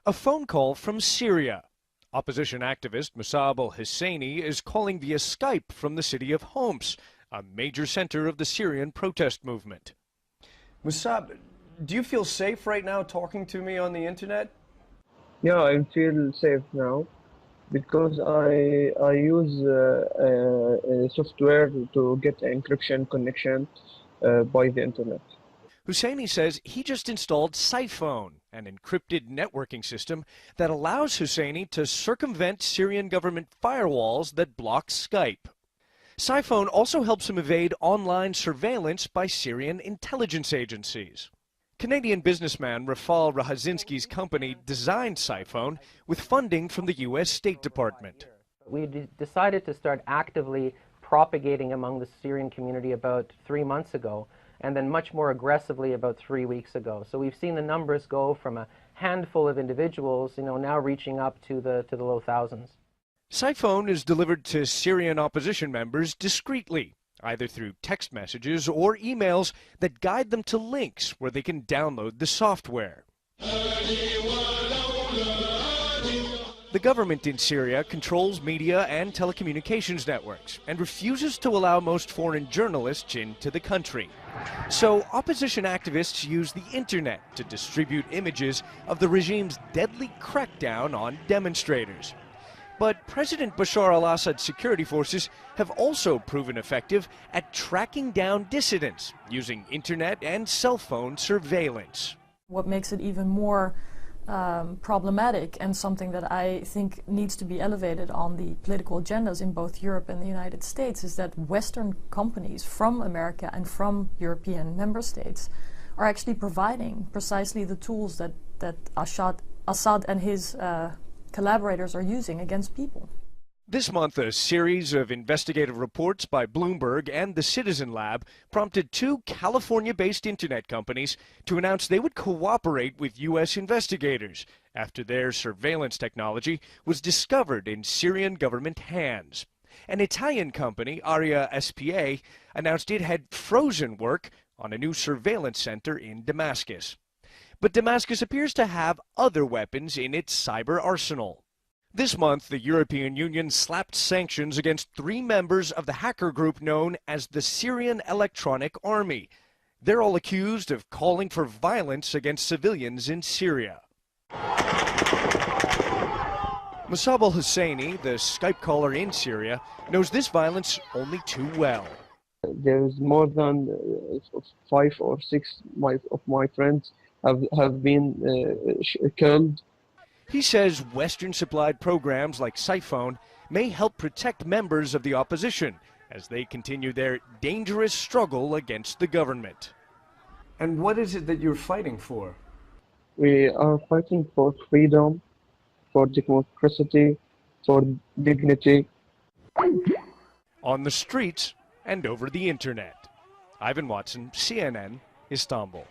A phone call from Syria. Opposition activist Musab al-Husseini is calling via Skype from the city of Homs, a major center of the Syrian protest movement. Musab, do you feel safe right now talking to me on the internet? Yeah, I feel safe now because I use software to get encryption connection by the internet. Husseini says he just installed Cyphone, an encrypted networking system that allows Husseini to circumvent Syrian government firewalls that block Skype. Cyphone also helps him evade online surveillance by Syrian intelligence agencies. Canadian businessman Rafal Rahazinski's company designed Cyphone with funding from the U.S. State Department. We decided to start actively propagating among the Syrian community about 3 months ago, and then much more aggressively about 3 weeks ago. So we've seen the numbers go from a handful of individuals, now reaching up to the low thousands. Cyphone is delivered to Syrian opposition members discreetly, either through text messages or emails that guide them to links where they can download the software. The government in Syria controls media and telecommunications networks and refuses to allow most foreign journalists into the country. So opposition activists use the internet to distribute images of the regime's deadly crackdown on demonstrators. But President Bashar al-Assad's security forces have also proven effective at tracking down dissidents using internet and cell phone surveillance. What makes it even more problematic, and something that I think needs to be elevated on the political agendas in both Europe and the United States, is that Western companies from America and from European member states are actually providing precisely the tools that Assad and his collaborators are using against people. This month, a series of investigative reports by Bloomberg and the Citizen Lab prompted 2 California-based internet companies to announce they would cooperate with U.S. investigators after their surveillance technology was discovered in Syrian government hands. An Italian company, Aria SPA, announced it had frozen work on a new surveillance center in Damascus. But Damascus appears to have other weapons in its cyber arsenal. This month, the European Union slapped sanctions against 3 members of the hacker group known as the Syrian Electronic Army. They're all accused of calling for violence against civilians in Syria. Musab al-Husseini, the Skype caller in Syria, knows this violence only too well. There's more than 5 or 6 of my friends have been killed. He says Western-supplied programs like Cyphone may help protect members of the opposition as they continue their dangerous struggle against the government. And what is it that you're fighting for? We are fighting for freedom, for democracy, for dignity. On the streets and over the internet. Ivan Watson, CNN, Istanbul.